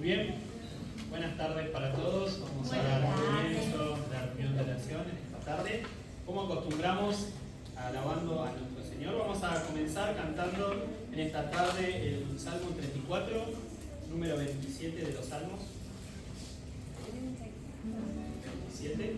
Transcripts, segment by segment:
bien, buenas tardes para todos. Vamos a dar comienzo a la reunión de oración en esta tarde. Como acostumbramos, alabando a nuestro Señor, vamos a comenzar cantando en esta tarde el Salmo 34, número 27 de los Salmos. 27.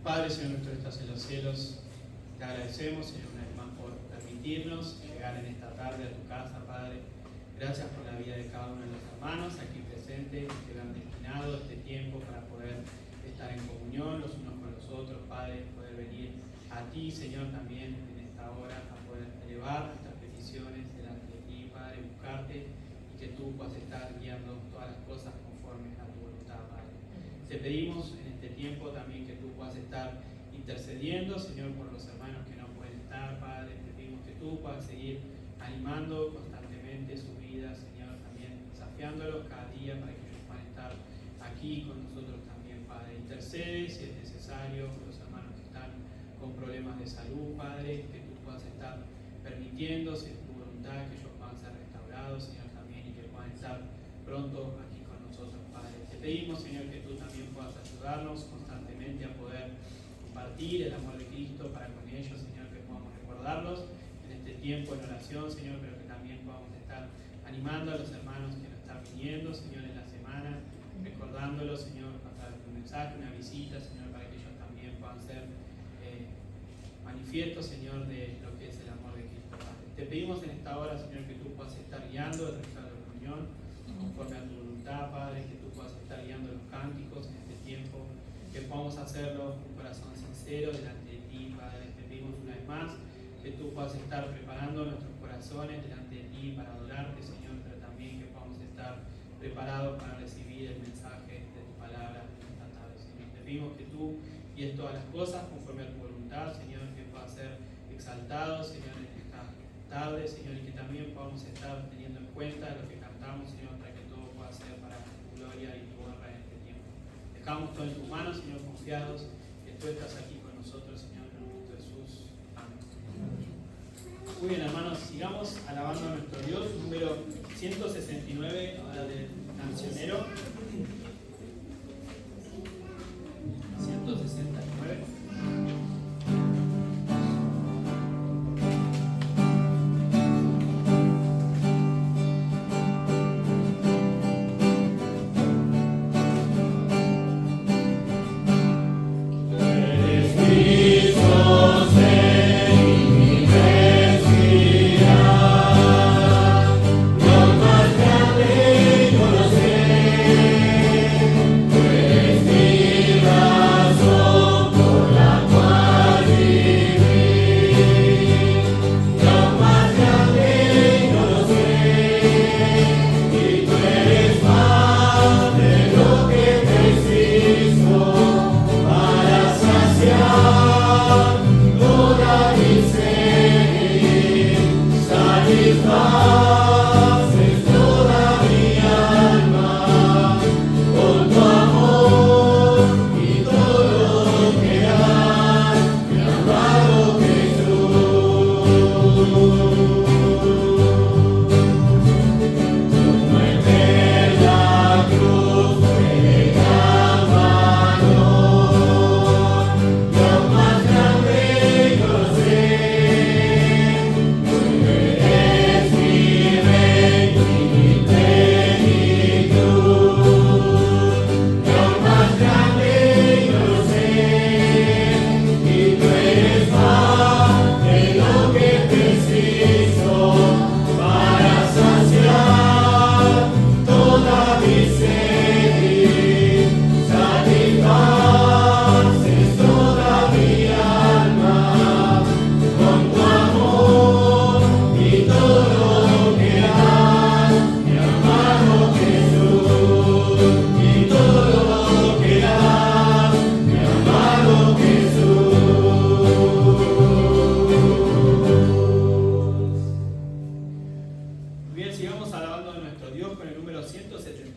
Padre, Señor nuestro que estás en los cielos, te agradecemos, Señor, una vez más por permitirnos llegar en esta tarde a tu casa, Padre. Gracias por la vida de cada uno de los hermanos aquí presentes que han destinado este tiempo para poder estar en comunión los unos con los otros, Padre, poder venir a ti, Señor, también en esta hora, a poder elevar nuestras peticiones delante de ti, Padre, buscarte y que tú puedas estar guiando todas las cosas conforme a tu voluntad, Padre. Te pedimos en este tiempo también que tú puedas estar intercediendo, Señor, por los hermanos que no pueden estar, Padre. Te pedimos que tú puedas seguir animando constantemente su vida, Señor, también desafiándolos cada día para que ellos puedan estar aquí con nosotros también, Padre. Intercede si es necesario por los hermanos que están con problemas de salud, Padre, que tú puedas estar permitiendo, si es tu voluntad, que ellos puedan ser restaurados, Señor, también, y que puedan estar pronto aquí con nosotros, Padre. Te pedimos, Señor, que tú también puedas ayudarnos constantemente a poder compartir el amor de Cristo para con ellos, Señor, que podamos recordarlos en este tiempo en oración, Señor, pero que también podamos estar animando a los hermanos que nos están viniendo, Señor, en la semana, recordándolos, Señor, a través de un mensaje, una visita, Señor, para que ellos también puedan ser manifiestos, Señor, de lo que es el amor de Cristo, Padre. Te pedimos en esta hora, Señor, que tú puedas estar guiando el resto de la reunión conforme a tu voluntad, Padre, que tú puedas estar guiando los cánticos en este tiempo, que podamos hacerlo con un corazón sincero delante de ti, Padre. Te pedimos una vez más que tú puedas estar preparando nuestros corazones delante de ti para adorarte, Señor, pero también que podamos estar preparados para recibir el mensaje de tu palabra esta tarde, Señor. Te pedimos que tú guíes todas las cosas conforme a tu voluntad, Señor, que pueda ser exaltado, Señor, en esta tarde, Señor, y que también podamos estar teniendo en cuenta lo que cantamos, Señor, para que todo pueda ser para tu gloria y tu honra en este tiempo. Dejamos todo en tus manos, Señor, confiados que tú estás aquí con nosotros, Señor, en Cristo Jesús. Amén. Muy bien, hermanos, sigamos alabando a nuestro Dios, número 169, ahora del cancionero. 169.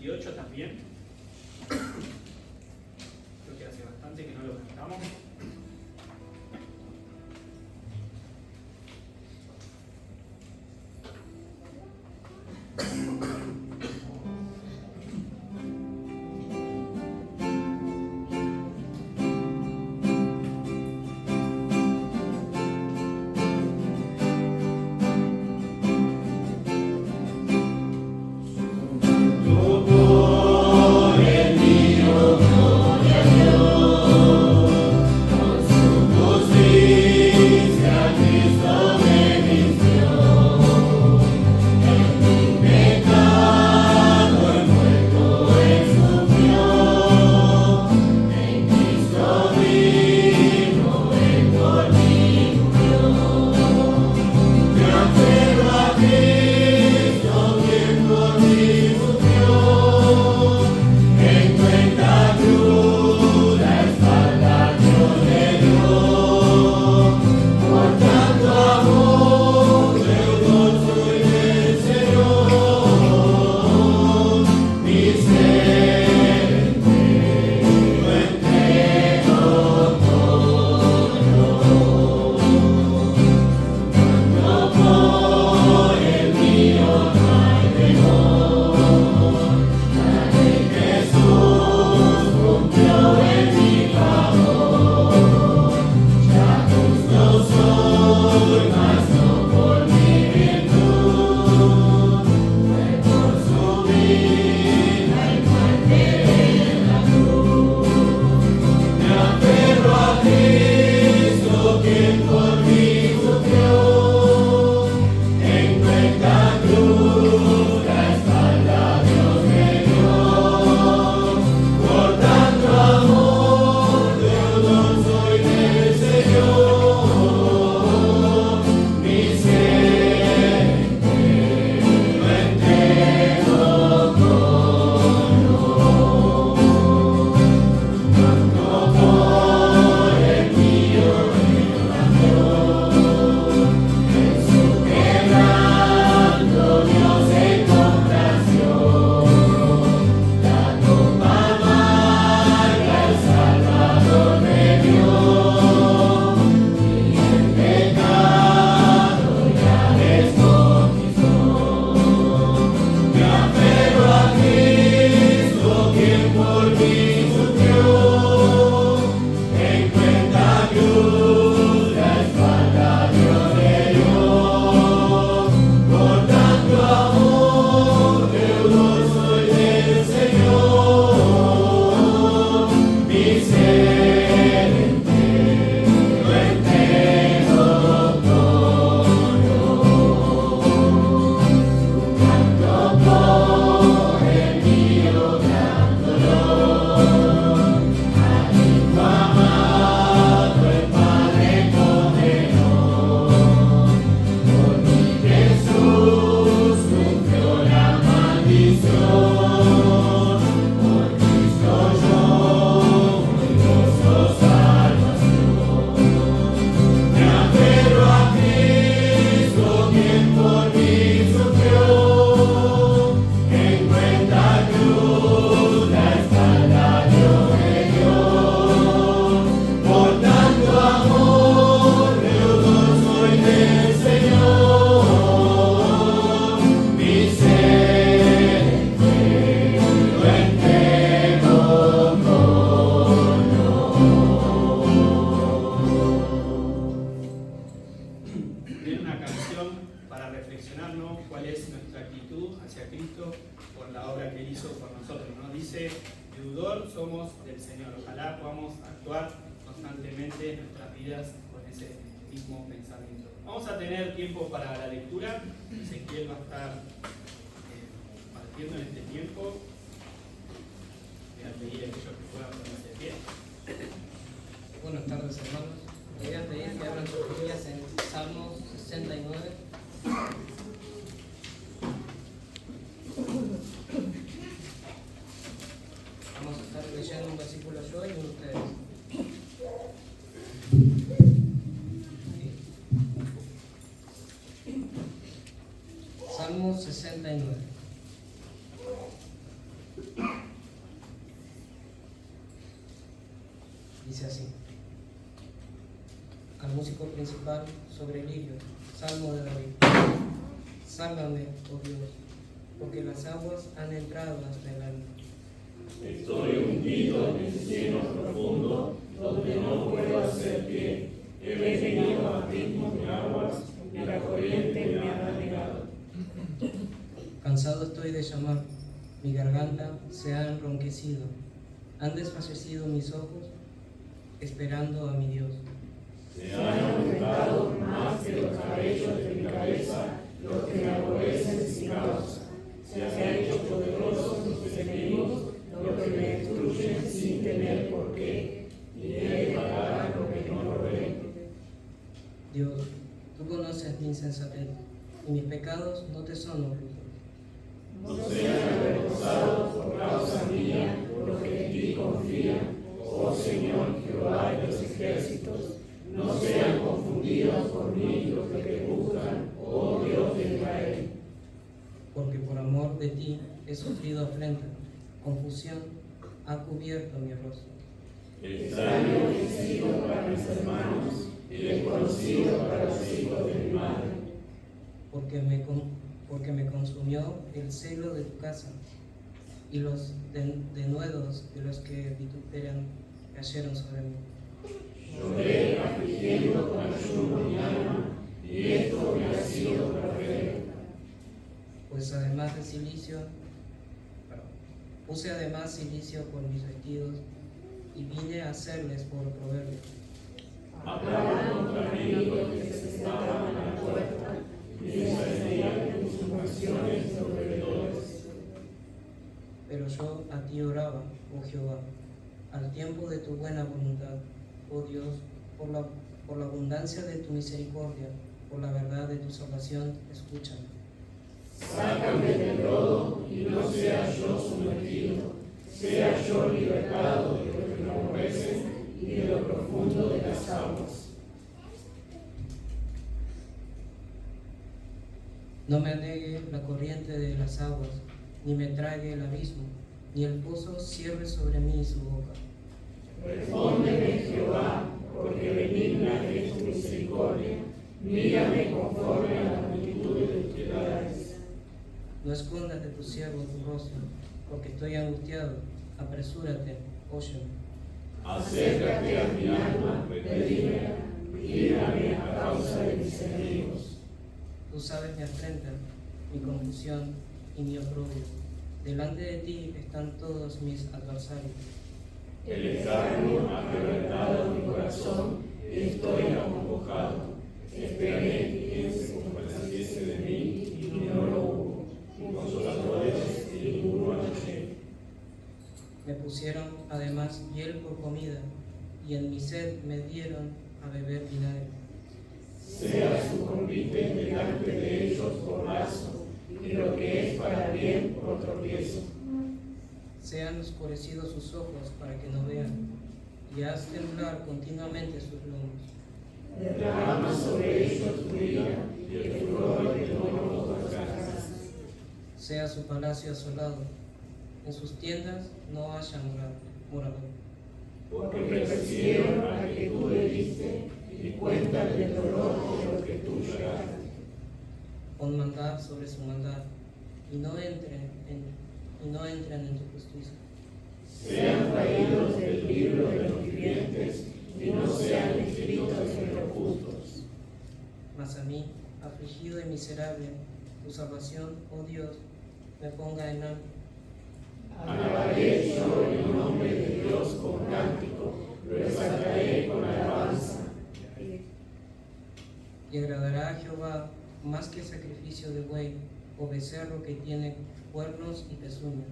58 también. Creo que hace bastante que no lo cantamos. Salmo 69. sobre lirios. Salmo de David. Sálvame, oh Dios, porque las aguas han entrado hasta el alma. Estoy hundido en el cielo profundo, donde no puedo hacer pie. He venido a ritmo de aguas, y la corriente me ha anegado. Cansado estoy de llamar, mi garganta se ha enronquecido. Han desfallecido mis ojos, esperando a mi Dios. Se han aumentado más que los cabellos de mi cabeza, los que me aborrecen sin causa. Se han hecho poderosos mis enemigos, los que me destruyen sin tener por qué, y he de pagar lo que no robé. Dios, tú conoces mi insensatez, y mis pecados no te son ocultos. No sean avergonzados por causa mía los que en ti confían, oh Señor Jehová de los ejércitos. No sean confundidos por mí los que te buscan, oh Dios de Israel. Porque por amor de ti he sufrido afrenta, confusión ha cubierto mi rostro. Extraño he sido para mis hermanos y desconocido para los hijos de mi madre. Porque me consumió el celo de tu casa, y los denuedos de los que vituperan cayeron sobre mí. Lloré afligiendo con ayuno mi alma, y esto me ha sido perfecto. Puse además silicio por mis vestidos, y vine a hacerles por proverbio. Hablaban contra mí los que se sentaban a la puerta, y descendían insinuaciones sobre bebedores. Pero yo a ti oraba, oh Jehová, al tiempo de tu buena voluntad, oh Dios, por la abundancia de tu misericordia, por la verdad de tu salvación, escúchame. Sácame del lodo, y no sea yo sumergido, sea yo libertado de lo que me aborrecen y de lo profundo de las aguas. No me anegue la corriente de las aguas, ni me trague el abismo, ni el pozo cierre sobre mí su boca. Respóndeme, Jehová, porque benigna es tu misericordia. Mírame conforme a la multitud de tus piedades. No escondas de tu siervo tu rostro, porque estoy angustiado. Apresúrate, óyeme. Acércate a mi alma, redímela, líbrame a causa de mis enemigos. Tú sabes mi afrenta, mi confusión y mi oprobio. Delante de ti están todos mis adversarios. El escarnio ha quebrantado mi corazón, y estoy acongojado. Esperé que quien se compadeciese de mí, y no lo hubo. Consoladores, y ninguno hallé. Me pusieron además hiel por comida, y en mi sed me dieron a beber vinagre. Sea su convite delante de ellos por lazo, y lo que es para bien por tropiezo. Sean oscurecidos sus ojos para que no vean, y haz temblar continuamente sus lomos. Derrama sobre ellos tu ira, y el furor de todos los casas. Sea su palacio asolado, en sus tiendas no haya morador. Porque persiguieron al que tú le diste, y cuentan el dolor de lo que tú lloraste. Pon maldad sobre su maldad, y no entren en tu justicia. Sean traídos del libro de los vivientes, y no sean escritos en los justos. Mas a mí, afligido y miserable, tu salvación, oh Dios, me ponga en alto. Alabaré yo el nombre de Dios con cántico, lo exaltaré con alabanza. Y agradará a Jehová más que sacrificio de buey o becerro que tiene cuernos y pezuñas.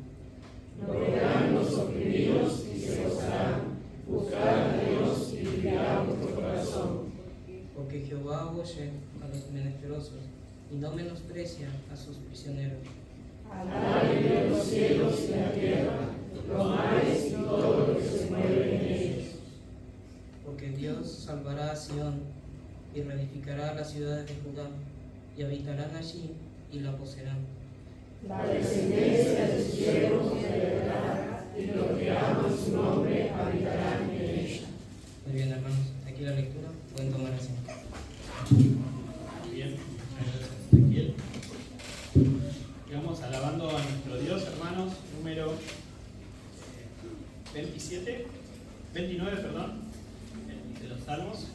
Lo verán los oprimidos y se gozarán. Buscad a Dios y vivirá vuestro corazón. Porque Jehová oye a los menesterosos y no menosprecia a sus prisioneros. Alaben los cielos y la tierra, los mares y todo lo que se mueve en ellos. Porque Dios salvará a Sión y reedificará las ciudades de Judá, y habitarán allí y la poseerán. La descendencia de sus siervos se alegrará, y los que aman su nombre habitarán en ella. Muy bien, hermanos, aquí la lectura, pueden tomar asiento. 29, perdón, de los Salmos.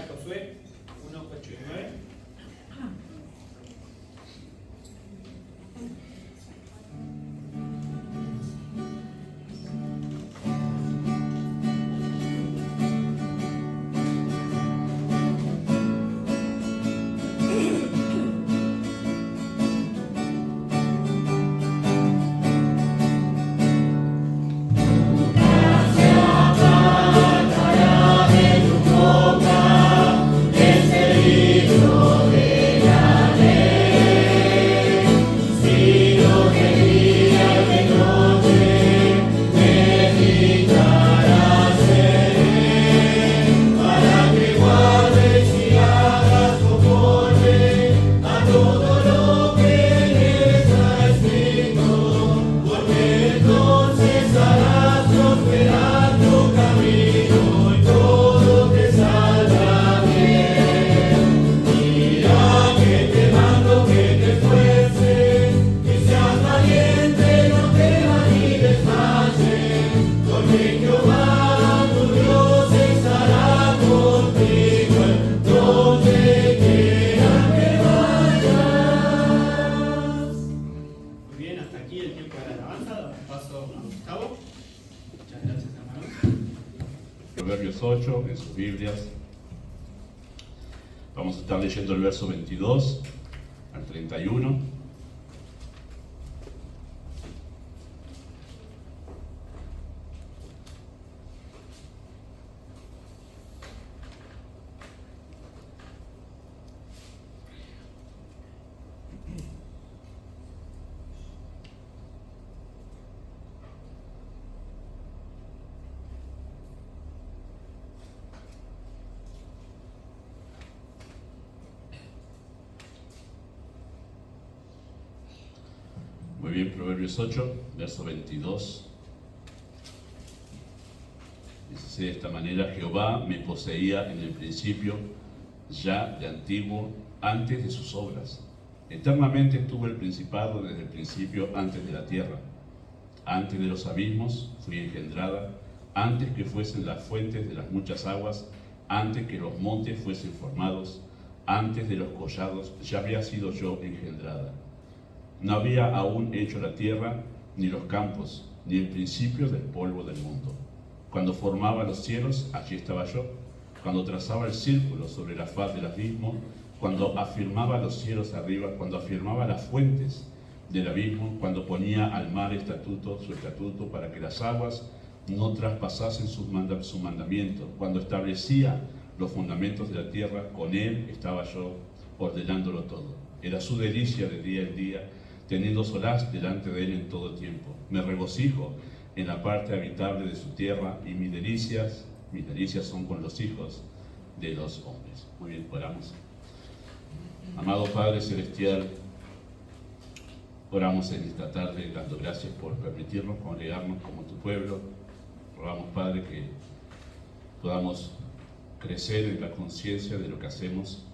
Josué 1, 8 y 9. Proverbios 8 en sus Biblias. Vamos a estar leyendo el verso 22 al 31. Muy bien, Proverbios 8, verso 22. Dice de esta manera: Jehová me poseía en el principio, ya de antiguo, antes de sus obras. Eternamente tuvo el principado desde el principio, antes de la tierra. Antes de los abismos fui engendrada, antes que fuesen las fuentes de las muchas aguas, antes que los montes fuesen formados, antes de los collados ya había sido yo engendrada. No había aún hecho la tierra, ni los campos, ni el principio del polvo del mundo. Cuando formaba los cielos, allí estaba yo. Cuando trazaba el círculo sobre la faz del abismo, cuando afirmaba los cielos arriba, cuando afirmaba las fuentes del abismo, cuando ponía al mar su estatuto para que las aguas no traspasasen su mandamiento, cuando establecía los fundamentos de la tierra, con él estaba yo ordenándolo todo. Era su delicia de día en día, teniendo solaz delante de él en todo tiempo. Me regocijo en la parte habitable de su tierra, y mis delicias son con los hijos de los hombres. Muy bien, oramos. Amado Padre Celestial, oramos en esta tarde dando gracias por permitirnos congregarnos como tu pueblo. Rogamos, Padre, que podamos crecer en la conciencia de lo que hacemos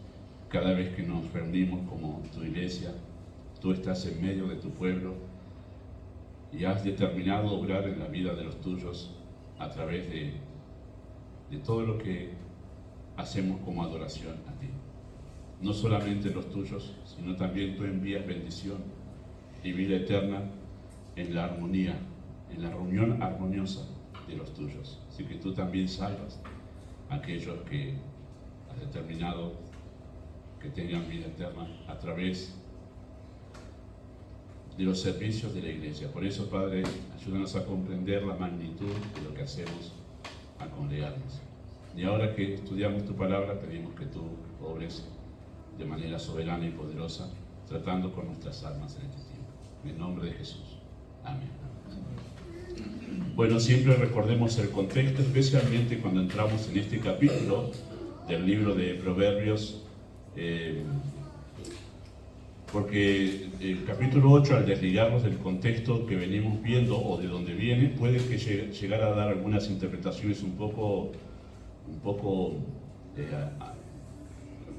cada vez que nos reunimos como tu iglesia. Tú estás en medio de tu pueblo y has determinado obrar en la vida de los tuyos a través de todo lo que hacemos como adoración a ti. No solamente los tuyos, sino también tú envías bendición y vida eterna en la armonía, en la reunión armoniosa de los tuyos. Así que tú también salvas a aquellos que has determinado que tengan vida eterna a través de los servicios de la iglesia. Por eso, Padre, ayúdanos a comprender la magnitud de lo que hacemos al congregarnos. Y ahora que estudiamos tu palabra, pedimos que tú obres de manera soberana y poderosa, tratando con nuestras almas en este tiempo. En el nombre de Jesús. Amén. Bueno, siempre recordemos el contexto, especialmente cuando entramos en este capítulo del libro de Proverbios, porque el capítulo 8, al desligarnos del contexto que venimos viendo o de donde viene, puede que llegar a dar algunas interpretaciones un poco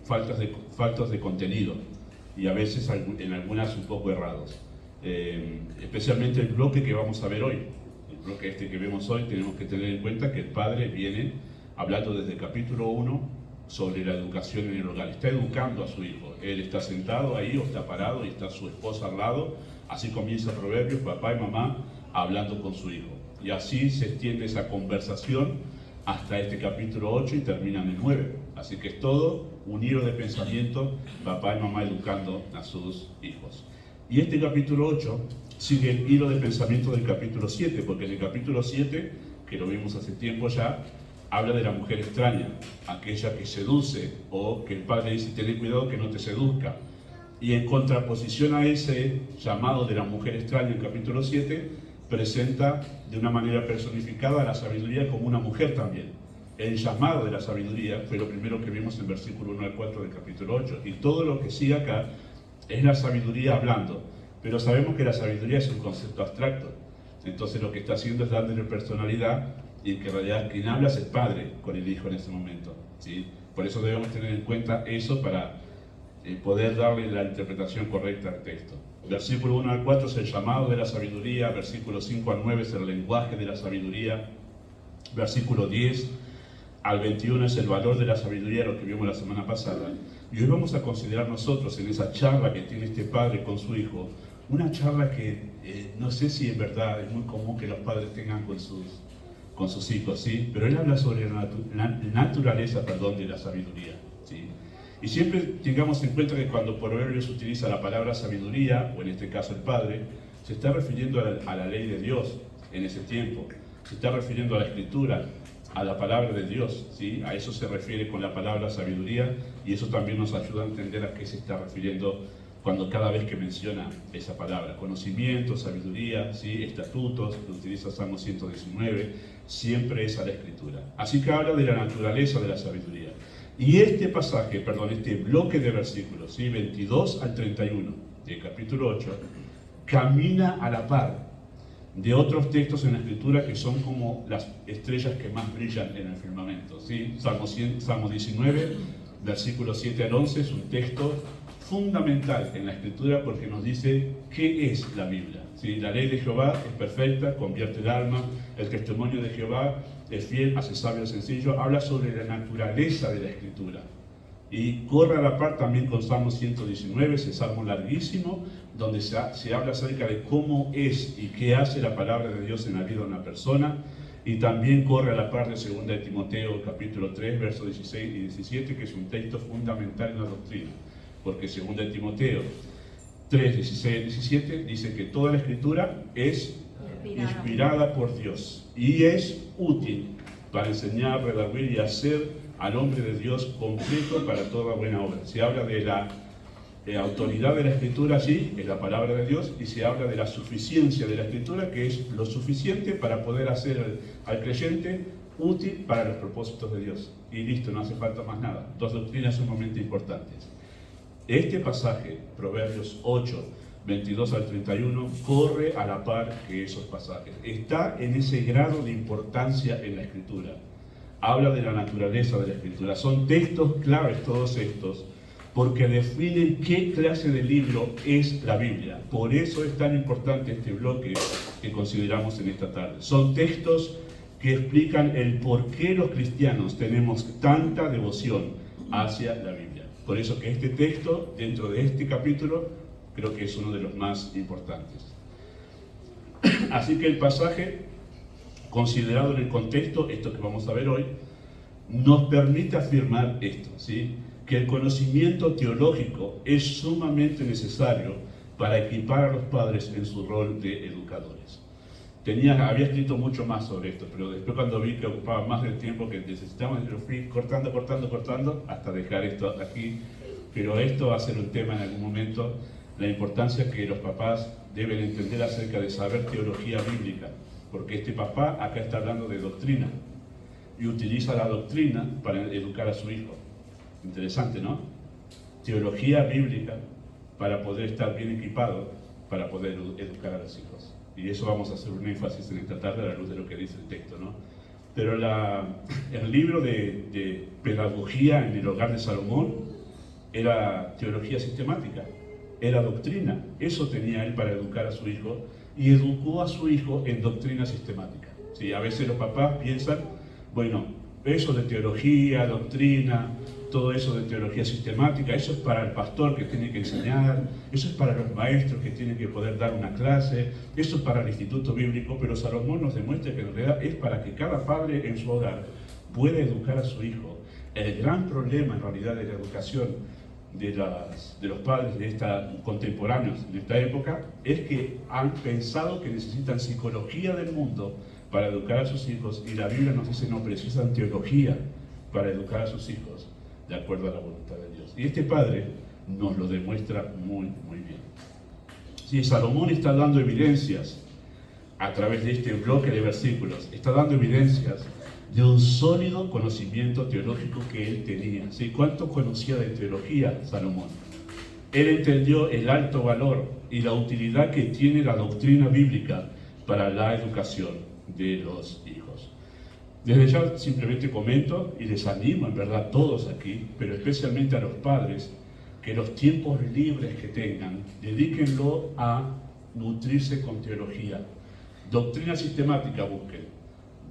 faltas de contenido, y a veces en algunas un poco errados. Especialmente el bloque que vamos a ver hoy, el bloque este que vemos hoy, tenemos que tener en cuenta que el padre viene hablando desde el capítulo 1 sobre la educación en el hogar. Está educando a su hijo. Él está sentado ahí o está parado y está su esposa al lado. Así comienza Proverbios, papá y mamá hablando con su hijo. Y así se extiende esa conversación hasta este capítulo 8 y termina en el 9. Así que es todo un hilo de pensamiento, papá y mamá educando a sus hijos. Y este capítulo 8 sigue el hilo de pensamiento del capítulo 7, porque en el capítulo 7, que lo vimos hace tiempo ya, habla de la mujer extraña, aquella que seduce, o que el padre dice, ten cuidado que no te seduzca. Y en contraposición a ese llamado de la mujer extraña en capítulo 7, presenta de una manera personificada a la sabiduría como una mujer también. El llamado de la sabiduría fue lo primero que vimos en versículo 1 al 4 del capítulo 8. Y todo lo que sigue acá es la sabiduría hablando. Pero sabemos que la sabiduría es un concepto abstracto. Entonces lo que está haciendo es dándole personalidad, y que en realidad quien habla es el padre con el hijo en ese momento, ¿sí? Por eso debemos tener en cuenta eso para poder darle la interpretación correcta al texto. Versículo 1 al 4 es el llamado de la sabiduría, versículo 5 al 9 es el lenguaje de la sabiduría, versículo 10 al 21 es el valor de la sabiduría, lo que vimos la semana pasada. Y hoy vamos a considerar nosotros en esa charla que tiene este padre con su hijo, una charla que no sé si en verdad es muy común que los padres tengan con sus hijos, ¿sí? Pero él habla sobre la naturaleza de la sabiduría, ¿sí? Y siempre tengamos en cuenta que cuando Proverbios utiliza la palabra sabiduría, o en este caso el padre, se está refiriendo a la ley de Dios en ese tiempo, se está refiriendo a la escritura, a la palabra de Dios, ¿sí? A eso se refiere con la palabra sabiduría, y eso también nos ayuda a entender a qué se está refiriendo cuando cada vez que menciona esa palabra. Conocimiento, sabiduría, ¿sí? Estatutos, lo utiliza Salmo 119, siempre es a la escritura. Así que habla de la naturaleza de la sabiduría. Y este bloque de versículos, ¿sí? 22 al 31 del capítulo 8, camina a la par de otros textos en la Escritura que son como las estrellas que más brillan en el firmamento. ¿Sí? Salmo 19, versículos 7 al 11, es un texto fundamental en la Escritura porque nos dice qué es la Biblia. ¿Sí? La ley de Jehová es perfecta, convierte el alma, el testimonio de Jehová es fiel, hace sabio al sencillo, habla sobre la naturaleza de la Escritura. Y corre a la par también con Salmo 119, ese salmo larguísimo, donde se habla acerca de cómo es y qué hace la palabra de Dios en la vida de una persona. Y también corre a la par de 2 de Timoteo, capítulo 3, versos 16 y 17, que es un texto fundamental en la doctrina. Porque 2 de Timoteo 3, 16 y 17 dice que toda la Escritura es inspirada por Dios y es útil para enseñar, redarguir y hacer al hombre de Dios completo para toda buena obra. Se habla de la autoridad de la Escritura allí, es la palabra de Dios, y se habla de la suficiencia de la Escritura, que es lo suficiente para poder hacer al creyente útil para los propósitos de Dios. Y listo, no hace falta más nada. Dos doctrinas sumamente importantes. Este pasaje, Proverbios 8, 22 al 31, corre a la par que esos pasajes. Está en ese grado de importancia en la Escritura. Habla de la naturaleza de la Escritura. Son textos claves todos estos, porque definen qué clase de libro es la Biblia. Por eso es tan importante este bloque que consideramos en esta tarde. Son textos que explican el por qué los cristianos tenemos tanta devoción hacia la Biblia. Por eso que este texto, dentro de este capítulo, creo que es uno de los más importantes. Así que el pasaje, considerado en el contexto, esto que vamos a ver hoy, nos permite afirmar esto, ¿sí? Que el conocimiento teológico es sumamente necesario para equipar a los padres en su rol de educadores. Había escrito mucho más sobre esto, pero después cuando vi que ocupaba más del tiempo que necesitamos, lo fui cortando, hasta dejar esto aquí. Pero esto va a ser un tema en algún momento, la importancia que los papás deben entender acerca de saber teología bíblica, porque este papá acá está hablando de doctrina y utiliza la doctrina para educar a su hijo. Interesante, ¿no? Teología bíblica para poder estar bien equipado, para poder educar a los hijos. Y eso vamos a hacer un énfasis en esta tarde a la luz de lo que dice el texto, ¿no? Pero el libro de pedagogía en el hogar de Salomón era teología sistemática, era doctrina. Eso tenía él para educar a su hijo y educó a su hijo en doctrina sistemática. ¿Sí? A veces los papás piensan, bueno, eso de teología, doctrina, todo eso de teología sistemática, eso es para el pastor que tiene que enseñar, eso es para los maestros que tienen que poder dar una clase, eso es para el instituto bíblico, pero Salomón nos demuestra que en realidad es para que cada padre en su hogar pueda educar a su hijo. El gran problema en realidad de la educación de los padres de contemporáneos de esta época es que han pensado que necesitan psicología del mundo para educar a sus hijos, y la Biblia nos dice no, precisan teología para educar a sus hijos de acuerdo a la voluntad de Dios. Y este padre nos lo demuestra muy, muy bien. Si Salomón está dando evidencias a través de este bloque de versículos, está dando evidencias de un sólido conocimiento teológico que él tenía. ¿Sí? ¿Cuánto conocía de teología Salomón? Él entendió el alto valor y la utilidad que tiene la doctrina bíblica para la educación de los hijos. Desde ya simplemente comento y les animo en verdad todos aquí, pero especialmente a los padres, que los tiempos libres que tengan, dedíquenlo a nutrirse con teología. Doctrina sistemática busquen.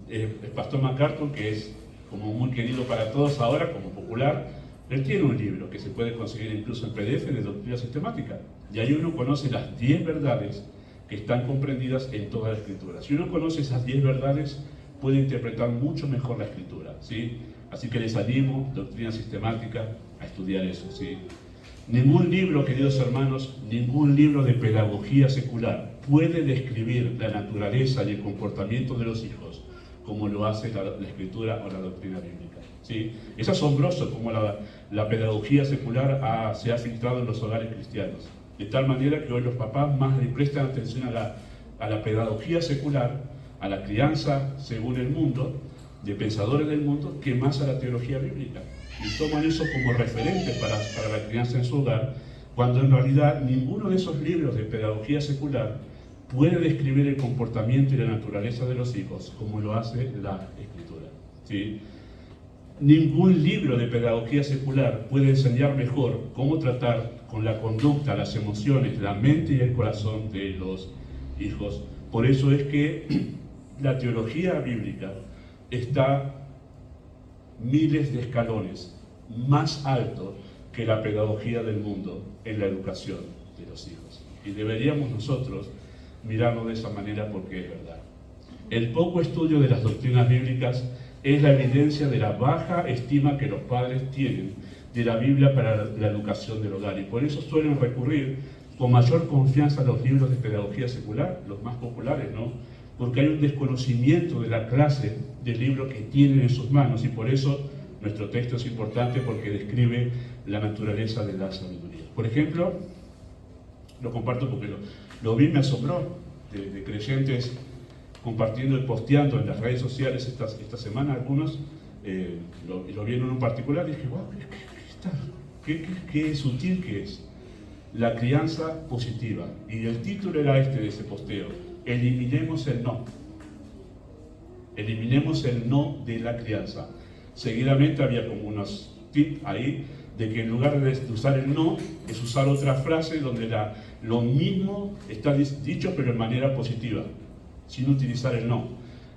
El pastor MacArthur, que es como muy querido para todos ahora, como popular, él tiene un libro que se puede conseguir incluso en PDF de doctrina sistemática. Y ahí uno conoce las 10 verdades que están comprendidas en toda la Escritura. Si uno conoce esas 10 verdades, puede interpretar mucho mejor la Escritura, ¿sí? Así que les animo, doctrina sistemática, a estudiar eso, ¿sí? Ningún libro, queridos hermanos, ningún libro de pedagogía secular puede describir la naturaleza y el comportamiento de los hijos como lo hace la Escritura o la doctrina bíblica, ¿sí? Es asombroso cómo la pedagogía secular se ha filtrado en los hogares cristianos, de tal manera que hoy los papás más le prestan atención a la pedagogía secular, a la crianza según el mundo, de pensadores del mundo, que más a la teología bíblica. Y toman eso como referente para la crianza en su hogar, cuando en realidad ninguno de esos libros de pedagogía secular puede describir el comportamiento y la naturaleza de los hijos como lo hace la Escritura, ¿sí? Ningún libro de pedagogía secular puede enseñar mejor cómo tratar con la conducta, las emociones, la mente y el corazón de los hijos. Por eso es que la teología bíblica está miles de escalones más alto que la pedagogía del mundo en la educación de los hijos. Y deberíamos nosotros mirarlo de esa manera porque es verdad. El poco estudio de las doctrinas bíblicas es la evidencia de la baja estima que los padres tienen de la Biblia para la educación del hogar. Y por eso suelen recurrir con mayor confianza a los libros de pedagogía secular, los más populares, ¿no? Porque hay un desconocimiento de la clase del libro que tienen en sus manos, y por eso nuestro texto es importante porque describe la naturaleza de la sabiduría. Por ejemplo, lo comparto porque lo vi, me asombró, de creyentes compartiendo y posteando en las redes sociales esta semana algunos, lo vi en uno en particular y dije, wow, qué sutil que es la crianza positiva. Y el título era de ese posteo: eliminemos el no. Eliminemos el no de la crianza. Seguidamente había como unos tips ahí de que en lugar de usar el no, es usar otra frase donde lo mismo está dicho pero de manera positiva, sin utilizar el no.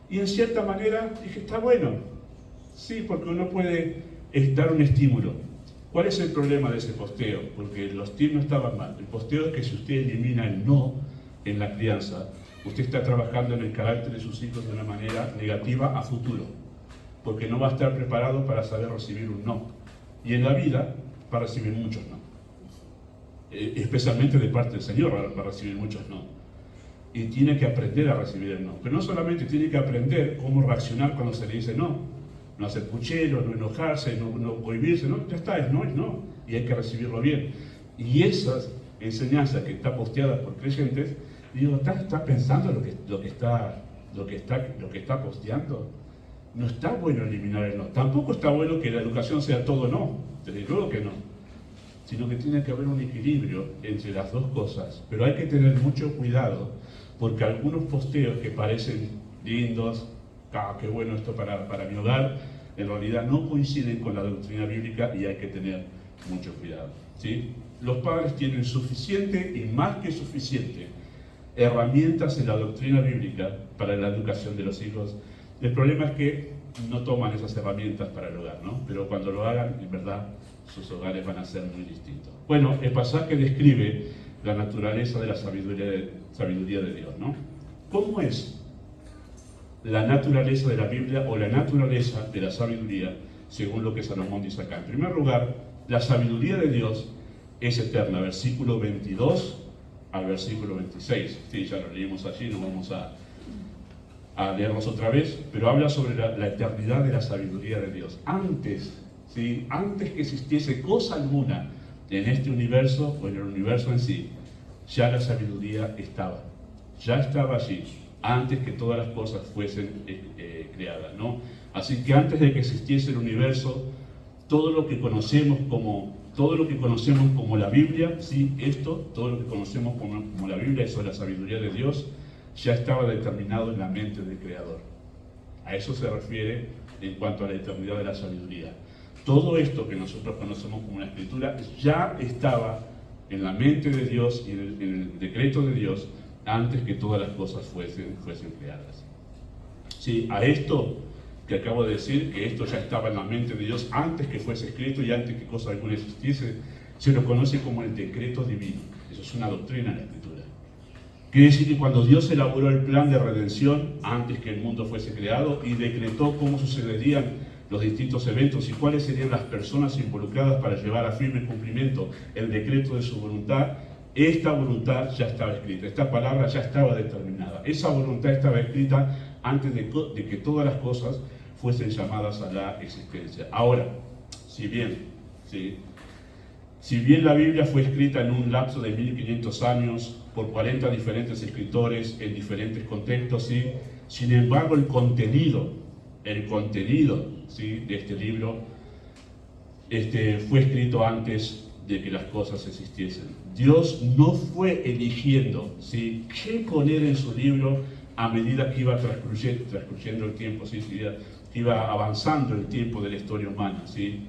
Y en cierta manera dije, está bueno, sí, porque uno puede dar un estímulo. ¿Cuál es el problema de ese posteo? Porque los tips no estaban mal. El posteo es que si usted elimina el no en la crianza, usted está trabajando en el carácter de sus hijos de una manera negativa a futuro, porque no va a estar preparado para saber recibir un no. Y en la vida va a recibir muchos no. Especialmente de parte del Señor va a recibir muchos no. Y tiene que aprender a recibir el no. Pero no solamente tiene que aprender cómo reaccionar cuando se le dice no. No hacer puchero, no enojarse, no cohibirse, no, ya está, es no. Y hay que recibirlo bien. Y esas enseñanzas que está posteada por creyentes, digo, ¿está pensando lo que está posteando? No está bueno eliminar el no. Tampoco está bueno que la educación sea todo no. Desde luego que no. Sino que tiene que haber un equilibrio entre las dos cosas. Pero hay que tener mucho cuidado, porque algunos posteos que parecen lindos, qué bueno esto para mi hogar, en realidad no coinciden con la doctrina bíblica y hay que tener mucho cuidado, ¿sí? Los padres tienen suficiente y más que suficiente herramientas en la doctrina bíblica para la educación de los hijos. El problema es que no toman esas herramientas para el hogar, ¿no? Pero cuando lo hagan, en verdad, sus hogares van a ser muy distintos. Bueno, el pasaje describe la naturaleza de la sabiduría de Dios, ¿no? ¿Cómo es la naturaleza de la Biblia o la naturaleza de la sabiduría según lo que Salomón dice acá? En primer lugar, la sabiduría de Dios es eterna, versículo 22 al versículo 26. Sí, ya lo leímos allí, no vamos a leerlos otra vez, pero habla sobre la eternidad de la sabiduría de Dios. Antes que existiese cosa alguna en este universo o en el universo en sí, ya la sabiduría estaba allí, antes que todas las cosas fuesen creadas, ¿no? Así que antes de que existiese el universo, todo lo que conocemos como la Biblia, todo lo que conocemos como la Biblia, eso es la sabiduría de Dios, ya estaba determinado en la mente del Creador. A eso se refiere en cuanto a la eternidad de la sabiduría. Todo esto que nosotros conocemos como la Escritura ya estaba en la mente de Dios y en el decreto de Dios antes que todas las cosas fuesen creadas. Sí, a esto que acabo de decir, que esto ya estaba en la mente de Dios antes que fuese escrito y antes que cosa alguna existiese, se lo conoce como el decreto divino. Eso es una doctrina en la Escritura. Quiere decir que cuando Dios elaboró el plan de redención antes que el mundo fuese creado y decretó cómo sucederían los distintos eventos y cuáles serían las personas involucradas para llevar a firme cumplimiento el decreto de su voluntad, esta voluntad ya estaba escrita, esta palabra ya estaba determinada. Esa voluntad estaba escrita antes de que todas las cosas fuesen llamadas a la existencia. Ahora, si bien la Biblia fue escrita en un lapso de 1500 años por 40 diferentes escritores en diferentes contextos, ¿sí? Sin embargo el contenido ¿sí? de este libro fue escrito antes de que las cosas existiesen. Dios no fue eligiendo, ¿sí?, qué poner en su libro a medida que iba transcurriendo el tiempo, ¿sí?, que iba avanzando el tiempo de la historia humana, ¿sí?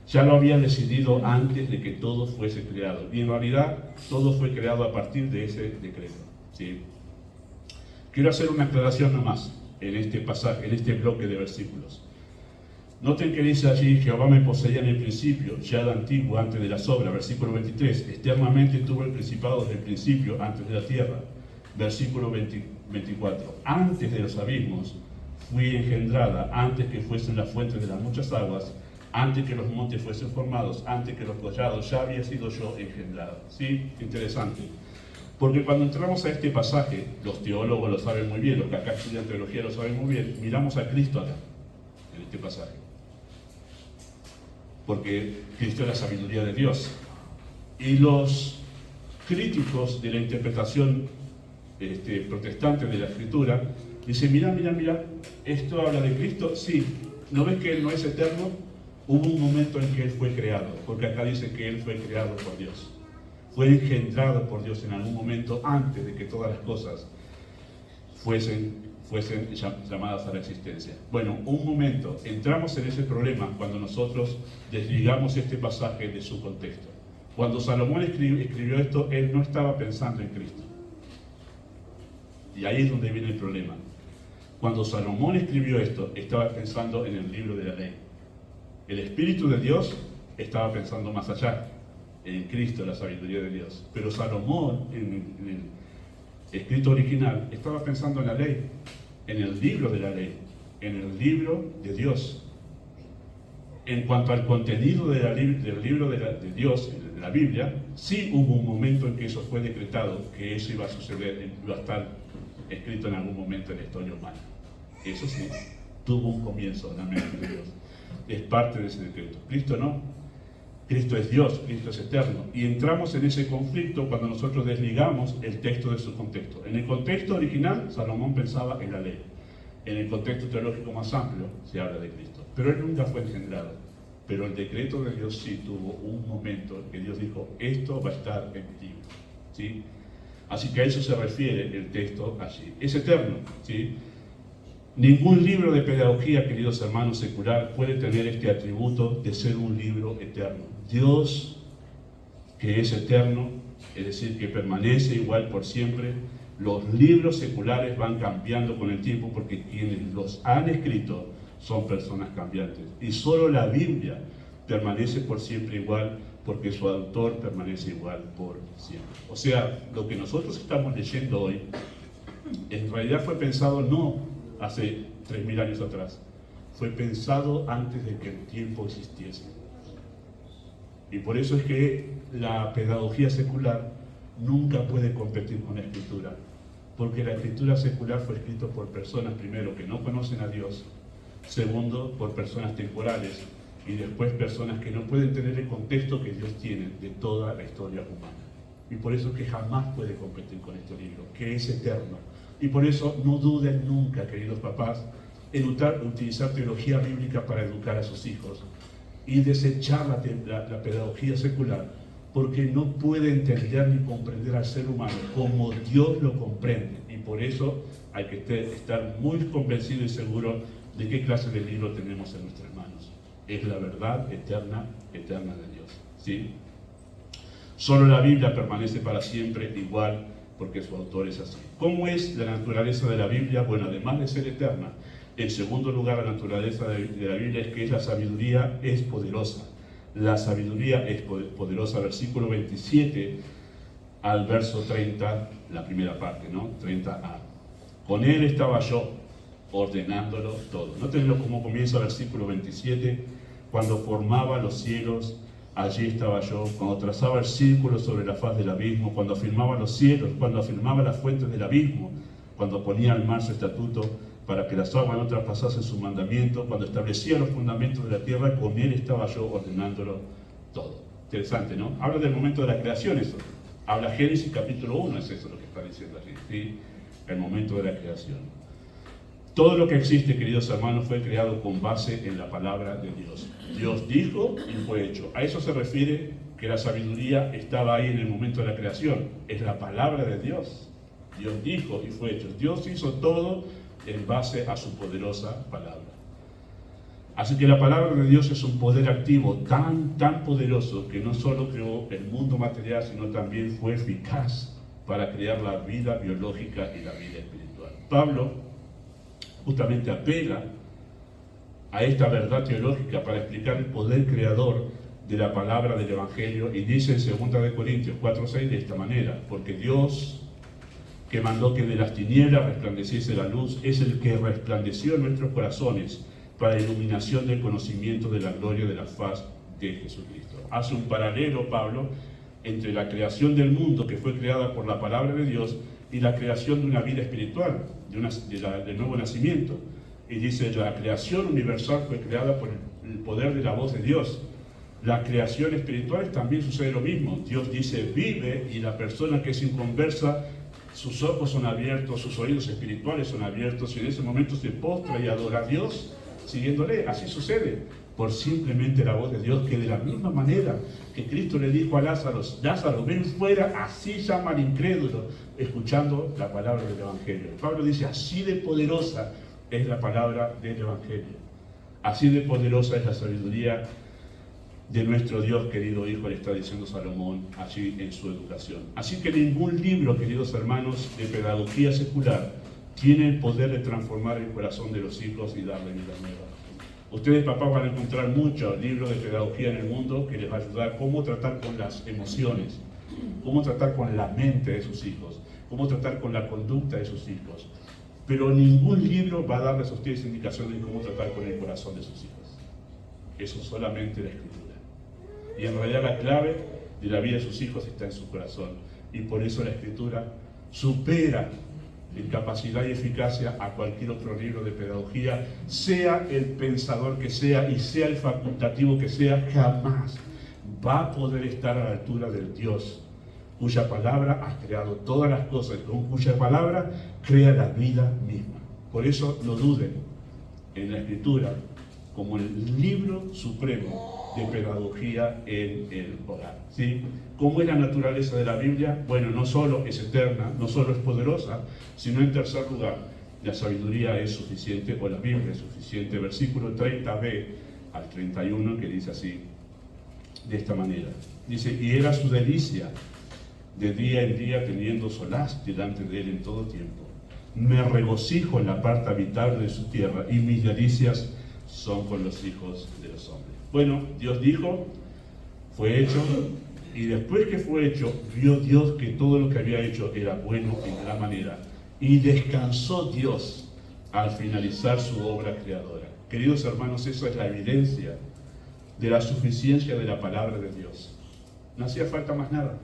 Ya lo había decidido antes de que todo fuese creado. Y en realidad todo fue creado a partir de ese decreto, ¿sí? Quiero hacer una aclaración nomás en este pasaje, en este bloque de versículos. Noten que dice allí: Jehová me poseía en el principio, ya de antiguo, antes de las obras. Versículo 23, externamente tuvo el principado desde el principio, antes de la tierra. Versículo 24, antes de los abismos fui engendrada, antes que fuesen las fuentes de las muchas aguas, antes que los montes fuesen formados, antes que los collados, ya había sido yo engendrada. ¿Sí? Interesante. Porque cuando entramos a este pasaje, los teólogos lo saben muy bien, los que acá estudian teología lo saben muy bien, miramos a Cristo acá, en este pasaje. Porque Cristo es la sabiduría de Dios. Y los críticos de la interpretación protestante de la Escritura dicen: mira, esto habla de Cristo. Sí, ¿no ves que Él no es eterno? Hubo un momento en que Él fue creado, porque acá dice que Él fue creado por Dios. Fue engendrado por Dios en algún momento antes de que todas las cosas fuesen llamadas a la existencia. Bueno, un momento, entramos en ese problema cuando nosotros desligamos este pasaje de su contexto. Cuando Salomón escribió esto, él no estaba pensando en Cristo. Y ahí es donde viene el problema. Cuando Salomón escribió esto, estaba pensando en el libro de la ley. El Espíritu de Dios estaba pensando más allá, en Cristo, la sabiduría de Dios. Pero Salomón, en el escrito original, estaba pensando en la ley, en el libro de la ley, en el libro de Dios. En cuanto al contenido del libro de Dios, de la Biblia, sí hubo un momento en que eso fue decretado, que eso iba a suceder, iba a estar escrito en algún momento en la historia humana. Eso sí, tuvo un comienzo en la mente de Dios. Es parte de ese decreto. Cristo no. Cristo es Dios, Cristo es eterno. Y entramos en ese conflicto cuando nosotros desligamos el texto de su contexto. En el contexto original, Salomón pensaba en la ley. En el contexto teológico más amplio, se habla de Cristo. Pero él nunca fue engendrado. Pero el decreto de Dios sí tuvo un momento en que Dios dijo: esto va a estar en mi libro, ¿sí? Así que a eso se refiere el texto allí. Es eterno, ¿sí? Ningún libro de pedagogía, queridos hermanos, secular puede tener este atributo de ser un libro eterno. Dios, que es eterno, es decir, que permanece igual por siempre. Los libros seculares van cambiando con el tiempo porque quienes los han escrito son personas cambiantes. Y solo la Biblia permanece por siempre igual porque su autor permanece igual por siempre. O sea, lo que nosotros estamos leyendo hoy, en realidad fue pensado no hace 3000 años atrás, fue pensado antes de que el tiempo existiese. Y por eso es que la pedagogía secular nunca puede competir con la escritura, porque la escritura secular fue escrita por personas, primero, que no conocen a Dios, segundo, por personas temporales, y después personas que no pueden tener el contexto que Dios tiene de toda la historia humana. Y por eso es que jamás puede competir con este libro, que es eterno. Y por eso no duden nunca, queridos papás, en utilizar teología bíblica para educar a sus hijos y desechar la pedagogía secular, porque no puede entender ni comprender al ser humano como Dios lo comprende. Y por eso hay que estar muy convencido y seguro de qué clase de libro tenemos en nuestras manos. Es la verdad eterna de Dios, ¿sí? Solo la Biblia permanece para siempre igual, porque su autor es así. ¿Cómo es la naturaleza de la Biblia? Bueno, además de ser eterna, en segundo lugar, la naturaleza de la Biblia es que la sabiduría es poderosa. La sabiduría es poderosa. Versículo 27 al verso 30, la primera parte, ¿no? 30a. Con él estaba yo, ordenándolo todo. Nótenlo cómo comienza el versículo 27. Cuando formaba los cielos, allí estaba yo. Cuando trazaba el círculo sobre la faz del abismo, cuando afirmaba los cielos, cuando afirmaba las fuentes del abismo, cuando ponía al mar su estatuto para que las aguas no traspasasen su mandamiento, cuando establecía los fundamentos de la tierra, con él estaba yo ordenándolo todo. Interesante, ¿no? Habla del momento de la creación eso. Habla Génesis capítulo 1, es eso lo que está diciendo allí, ¿sí? El momento de la creación. Todo lo que existe, queridos hermanos, fue creado con base en la palabra de Dios. Dios dijo y fue hecho. A eso se refiere que la sabiduría estaba ahí en el momento de la creación. Es la palabra de Dios. Dios dijo y fue hecho. Dios hizo todo en base a su poderosa palabra. Así que la palabra de Dios es un poder activo tan poderoso que no solo creó el mundo material, sino también fue eficaz para crear la vida biológica y la vida espiritual. Pablo justamente apela a esta verdad teológica para explicar el poder creador de la palabra del Evangelio, y dice en 2 Corintios 4:6 de esta manera: porque Dios, que mandó que de las tinieblas resplandeciese la luz, es el que resplandeció en nuestros corazones para la iluminación del conocimiento de la gloria de la faz de Jesucristo. Hace un paralelo, Pablo, entre la creación del mundo, que fue creada por la palabra de Dios, y la creación de una vida espiritual, del nuevo nacimiento. Y dice, la creación universal fue creada por el poder de la voz de Dios. La creación espiritual también sucede lo mismo. Dios dice, vive, y la persona que es inconversa, sus ojos son abiertos, sus oídos espirituales son abiertos, y en ese momento se postra y adora a Dios, siguiéndole. Así sucede, por simplemente la voz de Dios, que de la misma manera que Cristo le dijo a Lázaro, Lázaro, ven fuera, así llama al incrédulo, escuchando la palabra del Evangelio. Pablo dice, así de poderosa es la palabra del Evangelio. Así de poderosa es la sabiduría de nuestro Dios, querido hijo, le está diciendo Salomón allí en su educación. Así que ningún libro, queridos hermanos, de pedagogía secular tiene el poder de transformar el corazón de los hijos y darle vida nueva. Ustedes, papás, van a encontrar muchos libros de pedagogía en el mundo que les va a ayudar cómo tratar con las emociones, cómo tratar con la mente de sus hijos, cómo tratar con la conducta de sus hijos. Pero ningún libro va a darles a ustedes indicaciones de cómo tratar con el corazón de sus hijos. Eso solamente la Escritura. Y en realidad la clave de la vida de sus hijos está en su corazón. Y por eso la Escritura supera en capacidad y eficacia a cualquier otro libro de pedagogía, sea el pensador que sea y sea el facultativo que sea, jamás va a poder estar a la altura del Dios cuya palabra ha creado todas las cosas, con cuya palabra crea la vida misma. Por eso no duden en la Escritura como el libro supremo de pedagogía en el hogar. ¿Sí? ¿Cómo es la naturaleza de la Biblia? Bueno, no solo es eterna, no solo es poderosa, sino en tercer lugar, la sabiduría es suficiente, o la Biblia es suficiente. Versículo 30b al 31, que dice así, de esta manera. Dice, y era su delicia de día en día teniendo solaz delante de él en todo tiempo. Me regocijo en la parte habitable de su tierra, y mis delicias son con los hijos de los hombres. Bueno, Dios dijo, fue hecho, y después que fue hecho, vio Dios que todo lo que había hecho era bueno en gran manera, y descansó Dios al finalizar su obra creadora. Queridos hermanos, eso es la evidencia de la suficiencia de la palabra de Dios. No hacía falta más nada,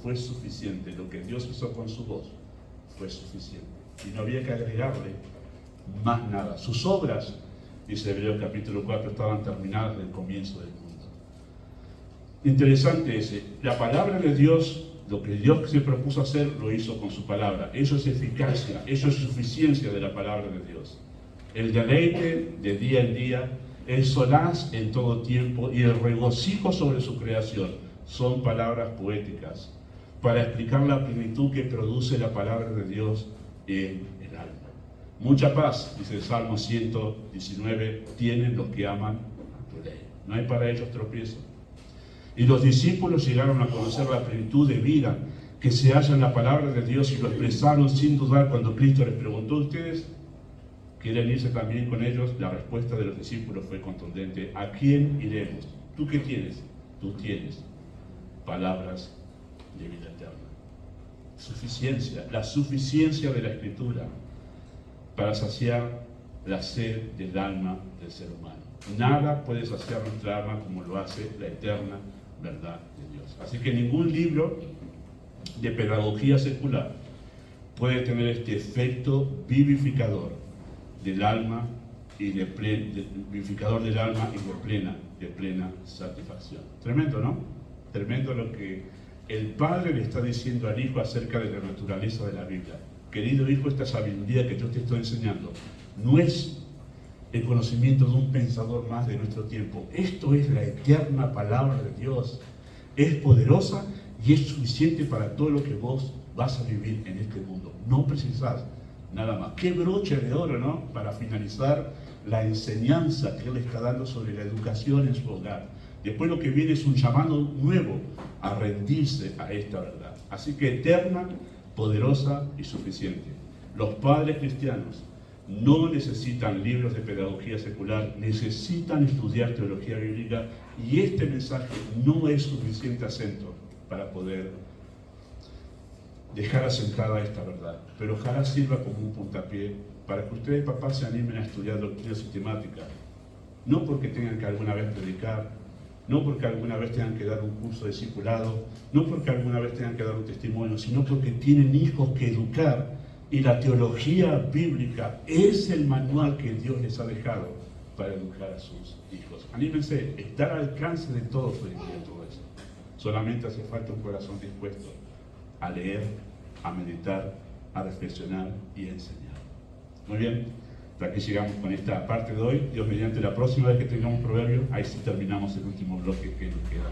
fue suficiente. Lo que Dios hizo con su voz fue suficiente, y no había que agregarle más nada. Sus obras, dice Hebreos capítulo 4, estaban terminadas desde el comienzo del mundo. Interesante ese. La palabra de Dios, lo que Dios se propuso hacer, lo hizo con su palabra. Eso es eficacia, eso es suficiencia de la palabra de Dios. El deleite de día en día, el solaz en todo tiempo y el regocijo sobre su creación son palabras poéticas para explicar la plenitud que produce la palabra de Dios en el alma. Mucha paz, dice el Salmo 119, tienen los que aman tu ley. No hay para ellos tropiezo. Y los discípulos llegaron a conocer la plenitud de vida que se halla en la palabra de Dios y lo expresaron sin dudar cuando Cristo les preguntó, ¿ustedes quieren irse también con ellos? La respuesta de los discípulos fue contundente. ¿A quién iremos? ¿Tú qué tienes? Tú tienes palabras de vida eterna. Suficiencia, la suficiencia de la Escritura para saciar la sed del alma del ser humano. Nada puede saciar nuestra alma como lo hace la eterna verdad de Dios. Así que ningún libro de pedagogía secular puede tener este efecto vivificador del alma y vivificador del alma y de plena satisfacción. Tremendo, ¿no? Tremendo lo que el Padre le está diciendo al Hijo acerca de la naturaleza de la Biblia. Querido hijo, esta sabiduría que yo te estoy enseñando no es el conocimiento de un pensador más de nuestro tiempo. Esto es la eterna palabra de Dios. Es poderosa y es suficiente para todo lo que vos vas a vivir en este mundo. No precisás nada más. Qué broche de oro, ¿no? Para finalizar la enseñanza que Él está dando sobre la educación en su hogar. Después lo que viene es un llamado nuevo a rendirse a esta verdad. Así que eterna, poderosa y suficiente. Los padres cristianos no necesitan libros de pedagogía secular, necesitan estudiar teología bíblica, y este mensaje no es suficiente acento para poder dejar asentada esta verdad, pero ojalá sirva como un puntapié para que ustedes, papás, se animen a estudiar doctrina sistemática, no porque tengan que alguna vez predicar, no porque alguna vez tengan que dar un curso de discipulado, no porque alguna vez tengan que dar un testimonio, sino porque tienen hijos que educar, y la teología bíblica es el manual que Dios les ha dejado para educar a sus hijos. Anímense, está al alcance de todos hoy en día todo eso. Solamente hace falta un corazón dispuesto a leer, a meditar, a reflexionar y a enseñar. Muy bien, hasta aquí llegamos con esta parte de hoy. Dios mediante, la próxima vez que tengamos proverbio, ahí sí terminamos el último bloque que nos queda.